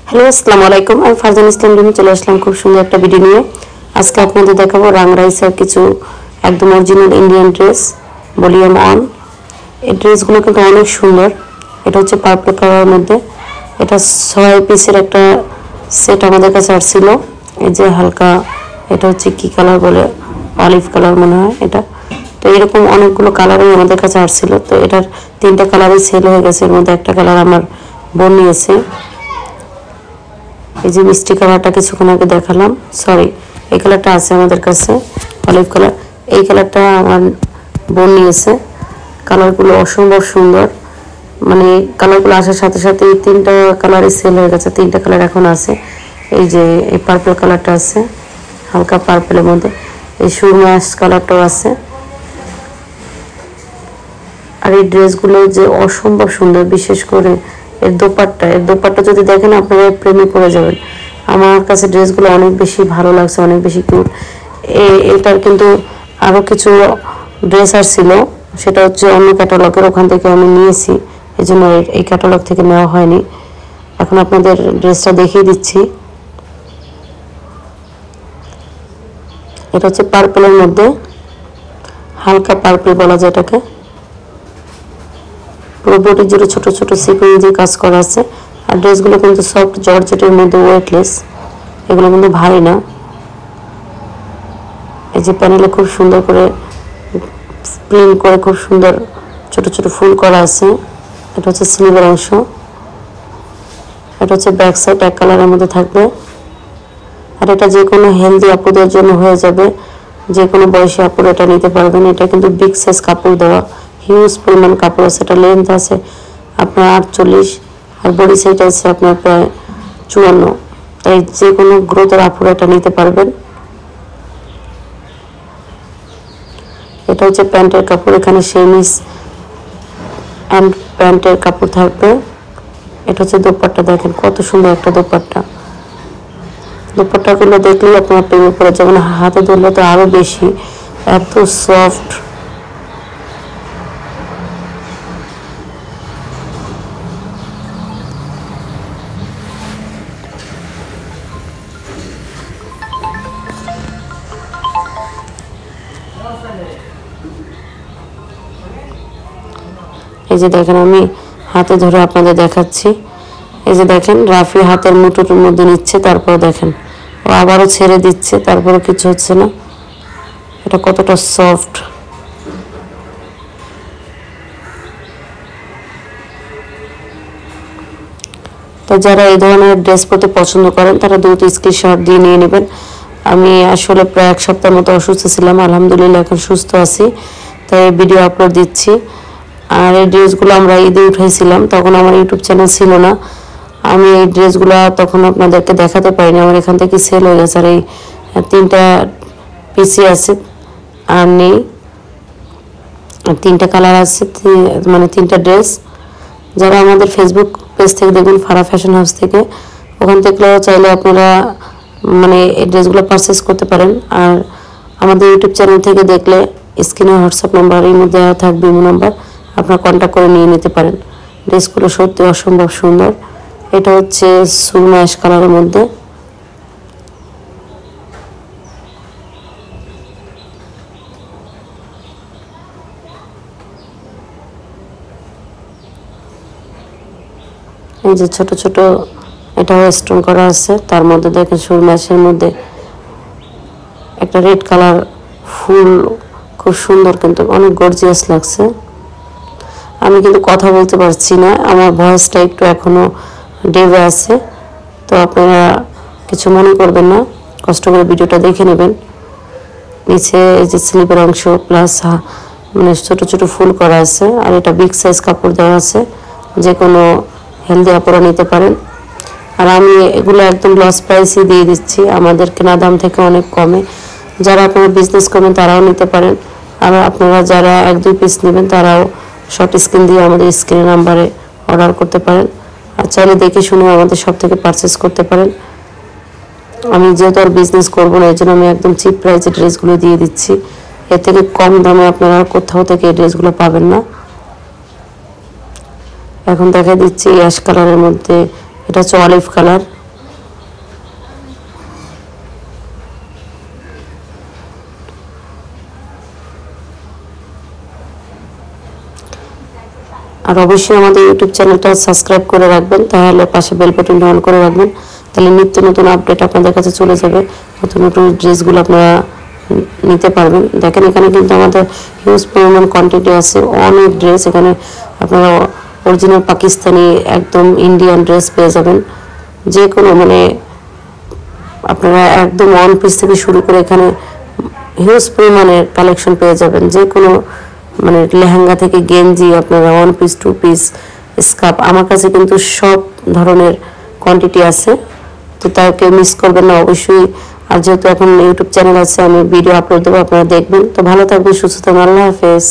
Hello আসসালামু আলাইকুম, আমি ফারজান ইসলাম রিমি চলে আসলাম খুব সুন্দর একটা ভিডিও নিয়ে। আজকে আপনাদের দেখাবো রাংরাইসের কিছু একদম original Indian dress volume on. এই ড্রেসগুলো কিন্তু অনেক সুন্দর। এটা হচ্ছে পার্পল কালারের মধ্যে। এটা 6 পিসের একটা সেট আমাদের কাছে আসছিল। এই যে হালকা, এটা হচ্ছে কি কালার বলে, অলিভ কালার মনে হয় এটা। তো এরকম অনেকগুলো কালারই আমাদের কাছে আসছিল। তো এটার 3টা কালারই সেল হয়ে গেছে। এর মধ্যে একটা কালার আমার বোন নিয়েছে। এই যে মিষ্টি কালারটা কিছুক্ষণ আগে দেখালাম, সরি এই কালারটা আছে আমাদের কাছে, অলিভ কালার। এই কালারটা আমার বোন নিয়েছে। কালারগুলো অসম্ভব সুন্দর, মানে কালারগুলো আসার সাথে সাথে এই 3টা কালারই সেল হয়ে গেছে। 3টা কালার এখন আছে। এই যে এই পার্পল কালারটা আছে, হালকা পার্পলের মধ্যে। এই সুরমা অ্যাশ কালারটাও আছে। আর এই ড্রেসগুলো যে অসম্ভব সুন্দর, বিশেষ করে এর দোপাট্টা যদি দেখেন আপনারা প্রেমে পড়ে যাবেন। আমার কাছে ড্রেসগুলো অনেক বেশি ভালো লাগছে, অনেক বেশি কিউট। এটার কিন্তু আরও কিছু ড্রেস আসছিল, সেটা হচ্ছে অন্য ক্যাটালগের, ওখান থেকে আমি নিয়েছি, এই জন্য এই ক্যাটালগ থেকে নেওয়া হয়নি। এখন আপনাদের ড্রেসটা দেখিয়ে দিচ্ছি। এটা হচ্ছে পার্পলের মধ্যে, হালকা পার্পল বলা যায় এটাকে। পুরো বডি জুড়ে ছোট ছোট সিকোয়েন্স দিয়ে কাজ করা আছে। আর ড্রেসগুলো কিন্তু সফট জর্জেটের মধ্যে, ওয়েটলেস, এগুলো কিন্তু ভারী না। এই যে প্যানেলে খুব সুন্দর করে প্রিন্ট করে খুব সুন্দর ছোট ছোট ফুল করা আছে। এটা হচ্ছে স্লিভের অংশ। এটা হচ্ছে ব্যাক সাইড এক কালারের মধ্যে থাকবে। আর এটা যে কোনো হেলদি আপুদের জন্য হয়ে যাবে, যে কোনো বয়সী আপুরা এটা নিতে পারবেন। এটা কিন্তু বিগ সাইজ কাপড় দেওয়া, হিউজ পরিমাণ কাপড় আছে। এটা লেন্থ আছে আপনার 48, আর বডি সাইজ আছে আপনার প্রায় 54। তাই যে কোনো গ্রোথের আপুরা এটা নিতে পারবেন। এটা হচ্ছে প্যান্টের কাপড়, এখানে সেমিস অ্যান্ড প্যান্টের কাপড় থাকবে। এটা হচ্ছে দোপাট্টা, দেখেন কত সুন্দর একটা দোপাট্টা। দোপাট্টাগুলো দেখলেই আপনার প্রেমে পড়ে যাবেন। হাতে ধরলে তো আরও বেশি, এত সফট। এই যে দেখেন, আমি হাতে ধরে আপনাদের দেখাচ্ছি। এই যে দেখেন, রাফি হাতের মুঠোর মধ্যে নিচ্ছে, তারপর দেখেন ও আবারও ছেড়ে দিচ্ছে, তারপরও কিছু হচ্ছে না। এটা কতটা সফট। তো যারা এই ধরনের ড্রেস পরতে পছন্দ করেন তারা দ্রুত স্ক্রিনশট দিয়ে নিয়ে নেবেন। আমি আসলে প্রায় 1 সপ্তাহের মতো অসুস্থ ছিলাম, আলহামদুলিল্লাহ এখন সুস্থ আছি, তাই ভিডিও আপলোড দিচ্ছি। আর এই ড্রেসগুলো আমরা ঈদে উঠাইছিলাম, তখন আমার ইউটিউব চ্যানেল ছিল না। আমি এই ড্রেসগুলো তখন আপনাদেরকে দেখাতে পারিনি, আমার এখান থেকে সেল হয়ে গেছে। আর এই 3টা পিসি আছে আর নেই, 3টা কালার আছে, মানে 3টা ড্রেস। যারা আমাদের ফেসবুক পেজ থেকে দেখবেন, ফারা ফ্যাশন হাউস থেকে, ওখান থেকেও চাইলে আপনারা মানে এই ড্রেসগুলো পারচেস করতে পারেন। আর আমাদের ইউটিউব চ্যানেল থেকে দেখলে স্ক্রিনে হোয়াটসঅ্যাপ নাম্বার এর মধ্যে দেওয়া থাকবে, ইমো নাম্বার, আপনারা কন্ট্যাক্ট করে নিয়ে নিতে পারেন। ড্রেসগুলো সত্যি অসম্ভব সুন্দর। এটা হচ্ছে সুরমা অ্যাশ কালারের মধ্যে। এই যে ছোট ছোট এটাও স্টোন করা আছে, তার মধ্যে দেখেন সুরমা অ্যাশের মধ্যে একটা রেড কালার ফুল, খুব সুন্দর, কিন্তু অনেক গর্জিয়াস লাগছে। আমি কিন্তু কথা বলতে পারছি না, আমার ভয়েসটা একটু এখনো ডেবে আছে, তো আপনারা কিছু মনে করবেন না, কষ্ট করে ভিডিওটা দেখে নেবেন। নিচে এই যে স্লিপের অংশ প্লাস মানে ছোট ছোট ফুল করা আছে। আর এটা বিগ সাইজ কাপড় দেওয়া আছে, যে কোনো হেলদি আপুরা নিতে পারেন। আর আমি এগুলো একদম লস প্রাইসে দিয়ে দিচ্ছি, আমাদের কেনা দাম থেকে অনেক কমে। যারা আপনারা বিজনেস করবেন তারাও নিতে পারেন। আর আপনারা যারা 1-2 পিস নেবেন তারাও শর্ট স্ক্রিন দিয়ে আমাদের স্ক্রিনের নাম্বারে অর্ডার করতে পারেন। আর চাইলে দেখে শুনে আমাদের সব থেকে পারচেস করতে পারেন। আমি যেহেতু আর বিজনেস করবো না, এই জন্য আমি একদম চিপ প্রাইসে ড্রেসগুলো দিয়ে দিচ্ছি। এর থেকে কম দামে আপনারা কোথাও থেকে এই ড্রেসগুলো পাবেন না। এখন দেখা দিচ্ছি অ্যাশ কালারের মধ্যে, এটা হচ্ছে অলিভ কালার। আর অবশ্যই আমাদের ইউটিউব চ্যানেলটা সাবস্ক্রাইব করে রাখবেন, তাহলে পাশে বেল বাটনটা অন করে রাখবেন, তাহলে নিত্য নতুন আপডেট আপনাদের কাছে চলে যাবে, নতুন নতুন ড্রেসগুলো আপনারা নিতে পারবেন। দেখেন এখানে কিন্তু আমাদের হিউজ পরিমাণ কোয়ান্টিটি আছে, অনেক ড্রেস। এখানে আপনারা অরিজিনাল পাকিস্তানি একদম ইন্ডিয়ান ড্রেস পেয়ে যাবেন, যে কোনো মানে আপনারা একদম ওয়ান পিস থেকে শুরু করে এখানে হিউজ পরিমাণের কালেকশন পেয়ে যাবেন, যে কোনো মানে লেহেঙ্গা থেকে গেঞ্জি, আপনারা one piece, two piece, scarf, আমার কাছে কিন্তু সব ধরনের কোয়ান্টিটি আছে। তো তাও কেউ মিস করবেন না অবশ্যই। আর যেহেতু এখন ইউটিউব চ্যানেল আছে, আমি ভিডিও আপলোড দেবো, আপনারা দেখবেন। তো ভালো থাকবেন, সুস্থ থাকবেন, আল্লাহ হাফেজ।